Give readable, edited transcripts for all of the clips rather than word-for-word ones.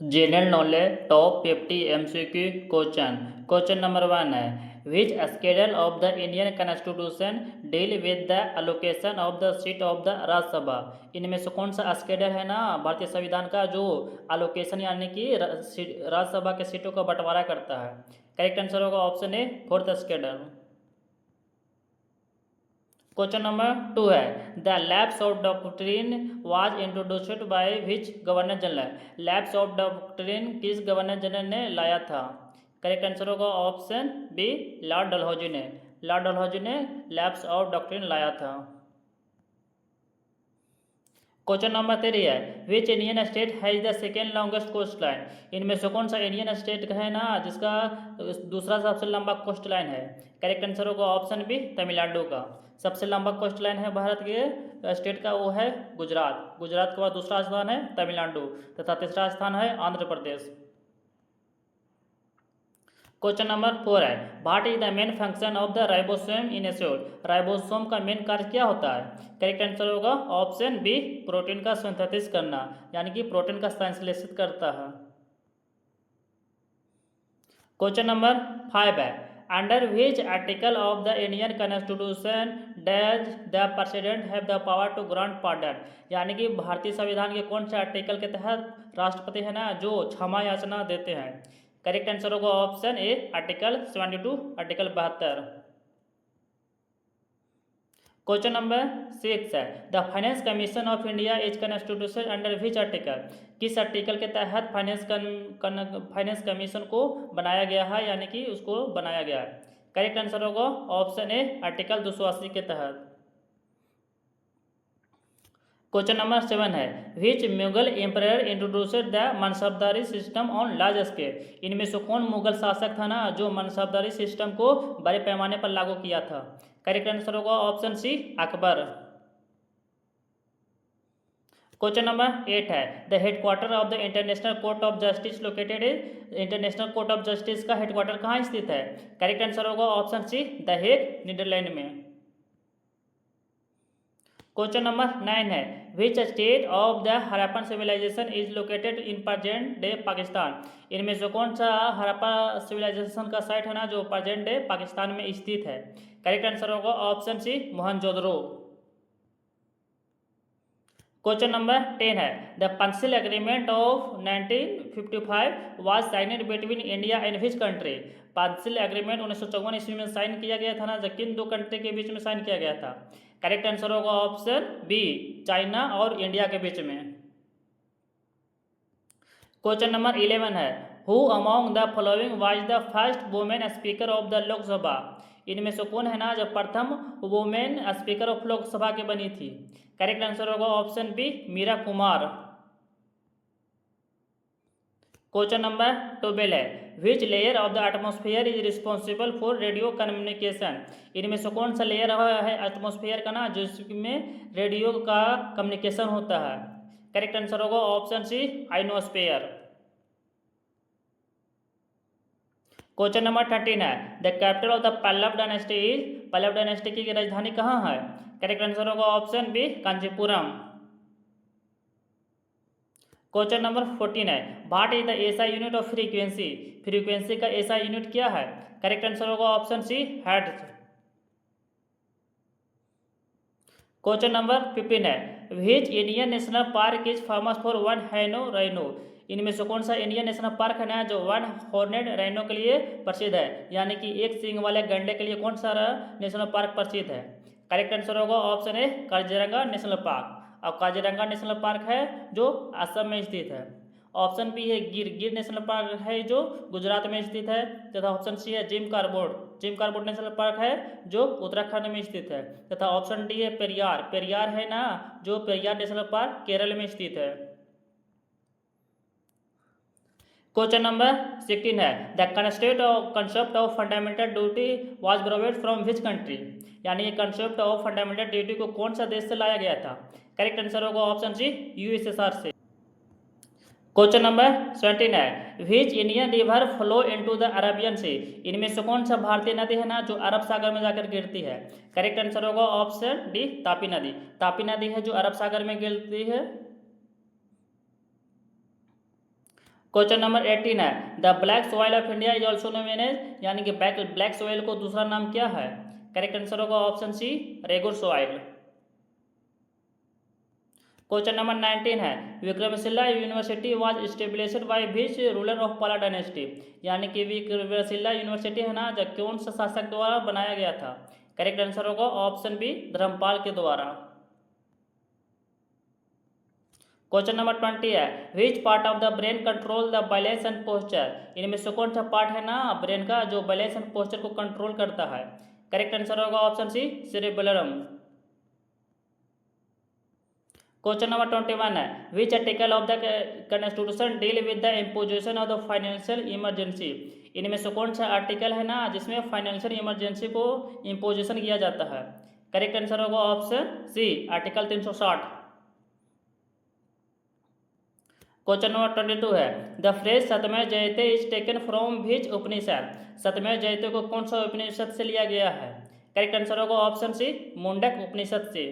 General knowledge top 50 MCQ question. Question number 1 है, विच schedule of the Indian constitution deal with the allocation of the seat of the Rajya Sabha. इनमें से कौन सा schedule है ना भारतीय संविधान का जो एलोकेशन यानी कि राज्यसभा के सीटों का बंटवारा करता है। करेक्ट आंसर होगा ऑप्शन ए, फोर्थ स्केड्यूल। क्वेश्चन नंबर 2 है, the labs of doctrine was introduced by which governor general. Labs of doctrine किस गवर्नर जनरल ने लाया था। करेक्ट आंसर होगा ऑप्शन बी, लॉर्ड डलहौजी ने। लॉर्ड डलहौजी ने लैब्स ऑफ डॉक्ट्रिन लाया था। क्वेश्चन नंबर 3 है, which Indian state has the second longest coastline. इनमें से कौन सा इंडियन स्टेट है ना जिसका दूसरा सबसे लंबा कोस्ट लाइन है। करेक्ट आंसर होगा ऑप्शन बी, तमिलनाडु का। सबसे लंबा कोस्ट लाइन है भारत के स्टेट का वो है गुजरात। गुजरात के बाद दूसरा स्थान है तमिलनाडु तथा तीसरा स्थान है आंध्र प्रदेश। क्वेश्चन नंबर 4 है, what is the main function of the ribosome in a cell. Ribosome का मेन कार्य क्या होता है। करेक्ट आंसर होगा ऑप्शन बी, प्रोटीन का सिंथेसिस करना यानी कि प्रोटीन का संश्लेषित करता है। क्वेश्चन नंबर 5 है, under which article of the Indian constitution does the president have the power to grant pardon. यानी कि भारतीय संविधान के कौन से आर्टिकल के तहत राष्ट्रपति है ना जो क्षमा याचना देते हैं। करेक्ट आंसर होगा option A, article 72, article 72। Question number 6 है, the finance commission of India is constitution under which article. किस आर्टिकल के तहत फाइनेंस कमीशन को बनाया गया है यानी कि उसको बनाया गया है। करेक्ट आंसर होगा ऑप्शन ए, आर्टिकल 280 के तहत। क्वेश्चन नंबर 7 है, which Mughal emperor introduced the mansabdari system on large scale. इनमें से कौन मुगल शासक था ना जो मनसबदारी सिस्टम को बड़े पैमाने पर लागू किया था। करेक्ट आंसर होगा option C, Akbar. Question number 8 है, the headquarter of the international court of justice located is. International court of justice का हेडक्वार्टर कहाँ स्थित है। करेक्ट आंसर होगा option C, the Hague, Netherland में। क्वेश्चन नंबर 9 है, which state of the Harappan civilization is located in present day Pakistan. इनमें से कौन सा हड़प्पा सिविलाइजेशन का साइट है ना जो प्रेजेंट डे पाकिस्तान में स्थित है। करेक्ट आंसर होगा option C, Mohenjodaro. Question number 10 है, the Panchsheel agreement of 1955 was signed between India and which country. Panchsheel agreement 1954 ईस्वी में साइन किया गया था ना जो किन दो कंट्री के बीच में साइन किया गया था। करेक्ट आंसर होगा ऑप्शन बी, चाइना और इंडिया के बीच में। क्वेश्चन नंबर 11 है, who among the following was the first women speaker of the Lok Sabha. इनमें से कौन है ना जो प्रथम वुमेन स्पीकर ऑफ लोकसभा के बनी थी। करेक्ट आंसर होगा option B, Meera Kumar. Question number 12 है, which layer of the atmosphere is responsible for radio communication. इनमें से कौन सा लेयर है एटमोस्फेयर का ना जिसमें रेडियो का कम्युनिकेशन होता है। करेक्ट आंसर होगा option C, ionosphere. Question number 13 है, the capital of the Pallava dynasty is. Pallava dynasty की राजधानी कहाँ है। करेक्ट आंसर होगा option B, Kanchipuram. Question number 14 है, what is the SI unit of frequency. Frequency का एसआई यूनिट क्या है। करेक्ट आंसर होगा option C, hertz. Question number 15 है, which Indian national park is famous for one हैनो rhino. इनमें से कौन सा इंडियन नेशनल पार्क है ना जो वन हॉर्नेड राइनो के लिए प्रसिद्ध है यानी कि एक सींग वाले गंडे के लिए कौन सा नेशनल पार्क प्रसिद्ध है। करेक्ट आंसर होगा ऑप्शन ए, काजीरंगा नेशनल पार्क। और काजीरंगा नेशनल पार्क है जो असम में स्थित है। ऑप्शन बी है गिर नेशनल पार्क है जो गुजरात में स्थित है तथा ऑप्शन सी है जिम कार्बेट नेशनल पार्क है जो उत्तराखंड में स्थित है तथा ऑप्शन डी है पेरियार है ना जो पेरियार नेशनल पार्क केरल में स्थित है। क्वेश्चन नंबर 16 है, the concept of fundamental duty was borrowed from which country. यानी ये कंसेप्ट ऑफ फंडामेंटल ड्यूटी को कौन सा देश से लाया गया था। करेक्ट आंसर होगा ऑप्शन सी, यूएसएसआर से। क्वेश्चन नंबर 17 है, which Indian river flow into the Arabian sea. इनमें से कौन सा भारतीय नदी है ना जो अरब सागर में जाकर गिरती है। करेक्ट आंसर होगा ऑप्शन डी, तापी नदी। तापी नदी है जो अरब सागर में गिरती है। क्वेश्चन नंबर 18 है, the black soil of India is also known as, यानी कि ब्लैक सॉइल को दूसरा नाम क्या है? करेक्ट आंसर होगा option C, regur soil. Question number 19 है, Vikramshila university was established by which ruler of Pala dynasty, यानी कि विक्रमशिला यूनिवर्सिटी है ना, जब कौन सा शासक द्वारा बनाया गया था? करेक्ट आंसर होगा ऑप्शन बी, धर्मपाल के द्वारा। क्वेश्चन नंबर 20 है, विच part of the brain control the balance and posture, इनमें से कौन सा पार्ट है ना ब्रेन का जो बैलेंस एंड पोस्चर को कंट्रोल करता है? करेक्ट आंसर होगा option C, cerebellum. Question number 21 है, which article of the constitution deal with the imposition of the financial emergency, इनमें से कौन सा आर्टिकल है ना जिसमें फाइनेंशियल इमरजेंसी को इम्पोजिशन किया जाता है? करेक्ट आंसर होगा option C, article 360। Question number 22 है, the phrase Satyameva Jayate is taken from which Upanishad, Satyameva Jayate को कौन सा उपनिषद से लिया गया है? करेक्ट आंसर होगा ऑप्शन सी, मुंडक उपनिषद से।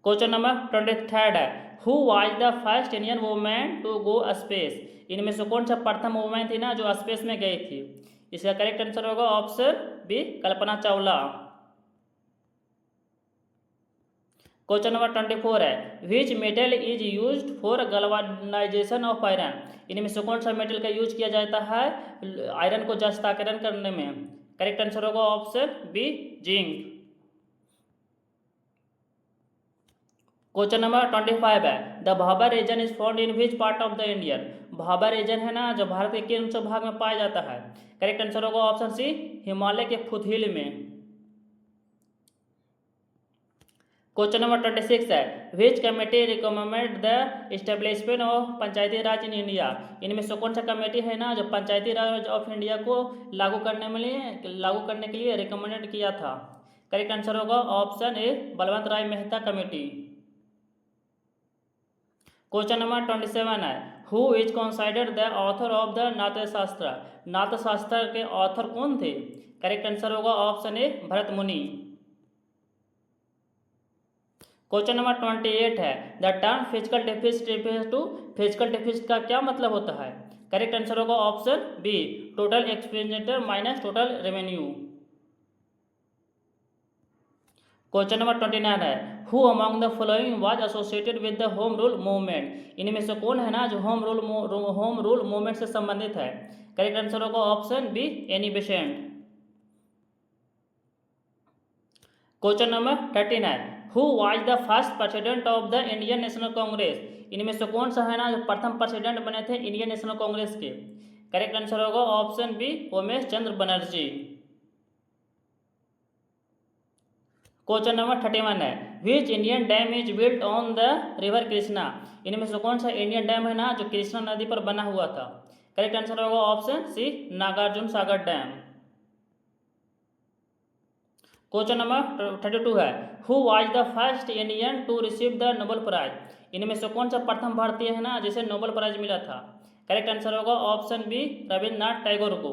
क्वेश्चन नंबर 23 है, who was the first Indian women to go space, इनमें से कौन सा प्रथम वुमेन थी ना जो स्पेस में गई थी? इसका करेक्ट आंसर होगा option B, Kalpana Chawla. Question number 24 है, which metal is used for galvanisation of iron, इनमें से कौन सा मेटल का यूज किया जाता है आयरन को जस्ताकरण करने में? करेक्ट आंसर होगा option B, zinc. Question number 25 है, the Bhabar region is found in which part of the Indian, Bhabar region है ना जो भारत के किन से भाग में पाया जाता है? करेक्ट आंसर होगा ऑप्शन सी, हिमालय के फुथील में। क्वेश्चन नंबर 26 है, विच committee recommend the establishment of Panchayati Raj in India, इनमें से कौन सा कमेटी है ना जो पंचायती राज ऑफ इंडिया को लागू करने के लिए रिकमेंडेड किया था? करेक्ट आंसर होगा option A, Balwant Rai Mehta committee. Question number 27 है, who is considered the author of the Natyashastra, Natyashastra के ऑथर कौन थे? करेक्ट आंसर होगा option A, Bharat Muni. Question number 28 है, the term fiscal deficit refers to, fiscal deficit का क्या मतलब होता है? करेक्ट आंसर होगा option B, total expenditure minus total revenue. Question number 29 है, who among the following was associated with the home rule movement, इनमें से कौन है ना जो होम रूल मूवमेंट से संबंधित है? करेक्ट आंसर होगा option B, Annie Besant. Question number 13 है, who was the first president of the Indian National Congress, इनमें से कौन सा है ना जो प्रथम प्रेसिडेंट बने थे इंडियन नेशनल कांग्रेस के? करेक्ट आंसर होगा option B, Umesh Chandra Banerjee. Question number 31 है, which Indian dam is built on the river Krishna, इनमें से कौन सा इंडियन डैम है ना जो कृष्णा नदी पर बना हुआ था? करेक्ट आंसर होगा option C, Nagarjuna Sagar dam. Question number 32 है, who was the first Indian to receive the Nobel prize, इनमें से कौन सा प्रथम भारतीय है ना जिसे नोबेल प्राइज मिला था? करेक्ट आंसर होगा ऑप्शन बी, रविन्द्रनाथ टैगोर को।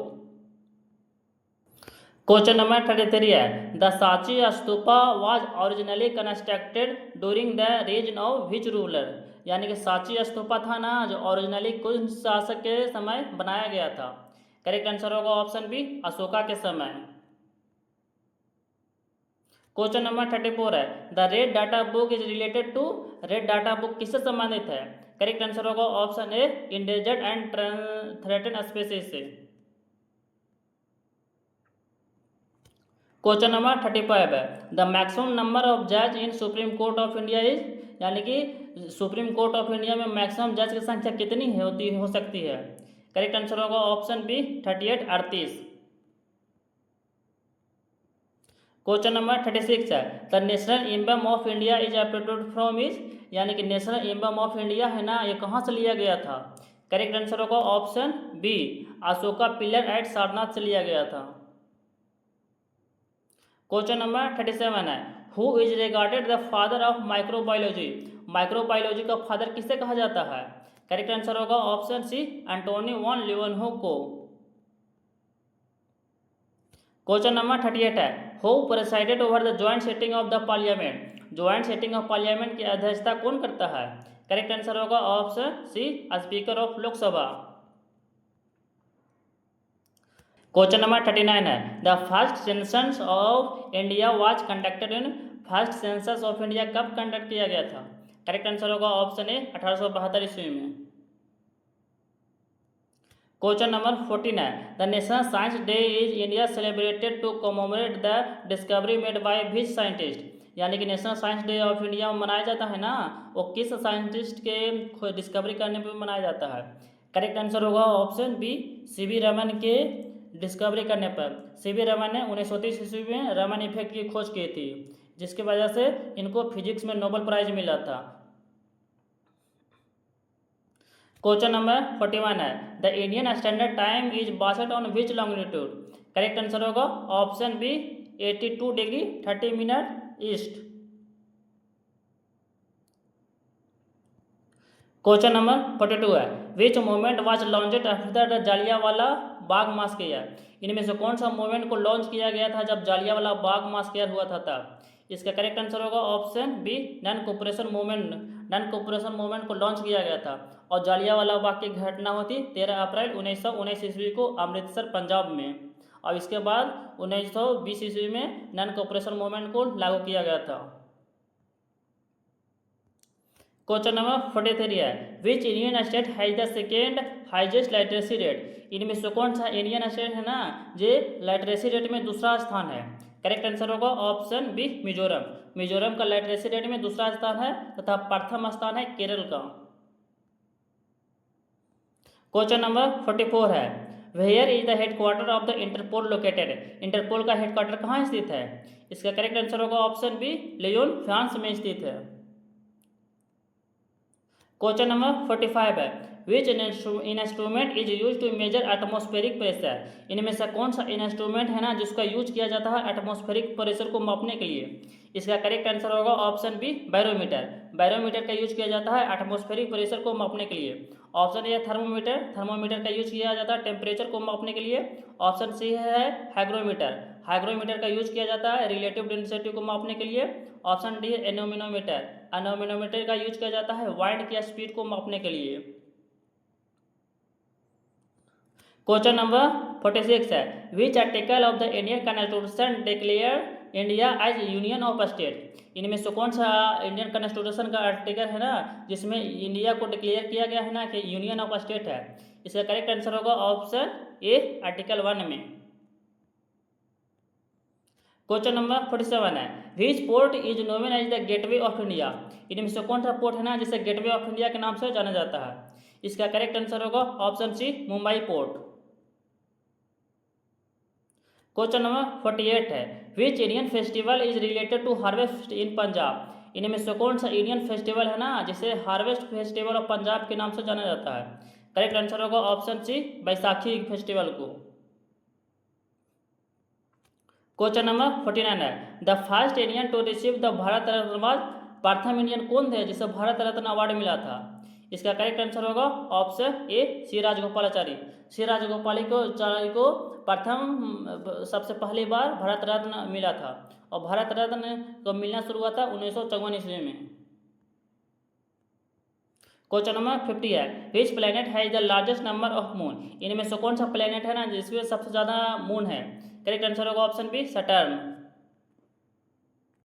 क्वेश्चन नंबर 33 है, the Sanchi stupa was originally constructed during the reign of which ruler, यानी कि सांची स्तूपा था ना जो ओरिजिनली कुछ शासक के समय बनाया गया था? करेक्ट आंसर होगा ऑप्शन बी, अशोका के समय। क्वेश्चन नंबर 34 है, the red data book is related to, red data book किससे संबंधित है? करेक्ट आंसर होगा option A, endangered and threatened species से। क्वेश्चन नंबर 35 है, द मैक्सिमम नंबर ऑफ जज in supreme court of India is, यानी कि सुप्रीम कोर्ट ऑफ इंडिया में मैक्सिमम जज की संख्या कितनी हो सकती है? करेक्ट आंसर होगा ऑप्शन बी, 38, 38। क्वेश्चन नंबर 36 है, the national emblem of India is adopted from is, यानी कि नेशनल एम्बलम ऑफ इंडिया है ना ये कहाँ से लिया गया था? करेक्ट आंसर होगा option B, Ashoka pillar at Sarnath से लिया गया था। क्वेश्चन नंबर 37 है, who is regarded the father of microbiology, microbiology का फादर किसे कहा जाता है? करेक्ट आंसर होगा option C, Antonie van Leeuwenhoek को। क्वेश्चन नंबर 38 है, who presided over the joint sitting of the parliament, joint sitting of parliament की अध्यक्षता कौन करता है? करेक्ट आंसर होगा option C, speaker of Lok Sabha. Question number 39 है, the first census of India was conducted in, first census of India कब conduct किया गया था? करेक्ट आंसर होगा ऑप्शन ए, 1872 ईस्वी में। क्वेश्चन नंबर 14 है, the national science day is India celebrated to commemorate the discovery made by which scientist, यानी कि national science day of India मनाया जाता है ना, वो किस साइंटिस्ट के डिस्कवरी करने पर मनाया जाता है? करेक्ट आंसर होगा ऑप्शन बी, सीवी रमन के डिस्कवरी करने पर। सीवी रमन ने 1930 ईस्वी में रमन इफेक्ट की खोज की थी, जिसकी वजह से इनको फिजिक्स में नोबेल प्राइज मिला था। क्वेश्चन नंबर 41 है, the Indian standard time is based on which longitude? Correct answer होगा option B, 82 degree 30 minute east. Question number 42 है, which movement was launched after the Jallianwala Bagh massacre? इनमें से कौन सा मूवमेंट को लॉन्च किया गया था जब जालियांवाला बाग मास्केयर हुआ था तब? इसका करेक्ट आंसर होगा option B, non cooperation movement. Non cooperation movement को लॉन्च किया गया था और जालियांवाला बाग की घटना होती 13 अप्रैल 1919 ईस्वी को अमृतसर पंजाब में, और इसके बाद 1920 ईस्वी में नॉन कोऑपरेशन मूवमेंट को लागू किया गया था। क्वेश्चन नंबर 43 है, which Indian state has the second highest literacy rate? इनमें से कौन सा इंडियन स्टेट है ना जो लिटरेसी रेट में दूसरा स्थान है? करेक्ट आंसर होगा ऑप्शन बी, मिजोरम। मिजोरम का लिटरेसी रेट में दूसरा स्थान है तथा प्रथम स्थान है केरल का। क्वेश्चन नंबर 44 है, where is the headquarter of the Interpol located? Interpol का हेडक्वार्टर कहाँ स्थित है? इसका करेक्ट आंसर होगा ऑप्शन बी, लियोन फ्रांस में स्थित है। क्वेश्चन नंबर 45 है, which instrument is use to measure atmospheric pressure? इनमें से कौन सा इंस्ट्रूमेंट है ना जिसका यूज किया जाता है एटमॉस्फेरिक प्रेशर को मापने के लिए? इसका करेक्ट आंसर होगा ऑप्शन बी, बैरोमीटर। बैरोमीटर का यूज किया जाता है एटमॉस्फेरिक प्रेशर को मापने के लिए। Option A, thermometer. थर्मोमीटर का यूज किया जाता है टेम्परेचर को मापने के लिए। ऑप्शन सी है हाइग्रोमीटर। हाइग्रोमीटर का यूज किया जाता है रिलेटिव डेंसिटी को मापने के लिए। ऑप्शन डी है एनोमिनोमीटर। एनोमिनोमीटर का यूज किया जाता है वाइंड की स्पीड को मापने के लिए। क्वेश्चन नंबर 46 है, which article of the Indian constitution declare India as union of state? इनमें से कौन सा इंडियन कॉन्स्टिट्यूशन का आर्टिकल है ना जिसमें इंडिया को डिक्लेयर किया गया है ना कि यूनियन ऑफ स्टेट है? इसका करेक्ट आंसर होगा ऑप्शन ए, आर्टिकल 1 में। क्वेश्चन नंबर 47 है, which port is known as the gateway of India? इनमें से कौन सा पोर्ट है ना जिसे गेटवे ऑफ इंडिया के नाम से जाना जाता है? इसका करेक्ट आंसर होगा option C, Mumbai port. Question number 48 है, which Indian festival is related to harvest in Punjab? इनमें से कौन सा इंडियन फेस्टिवल है ना जिसे हार्वेस्ट फेस्टिवल ऑफ पंजाब के नाम से जाना जाता है? करेक्ट आंसर होगा ऑप्शन सी, बैसाखी फेस्टिवल को। क्वेश्चन नंबर 49 है, the first Indian to receive the Bharat Ratna award? प्रथम इंडियन कौन थे जिसे भारत रत्न अवार्ड मिला था? इसका करेक्ट आंसर होगा option A, C Rajagopalachari. C Rajagopalachari को प्रथम सबसे पहली बार भारत रत्न मिला था और भारत रत्न को मिलना शुरू हुआ था 1954 ईस्वी में। क्वेश्चन नंबर 50 है, which planet has the largest number of moon? इनमें से कौन सा प्लेनेट है ना जिसमें सबसे ज़्यादा मून है? करेक्ट आंसर होगा ऑप्शन बी, सैटर्न।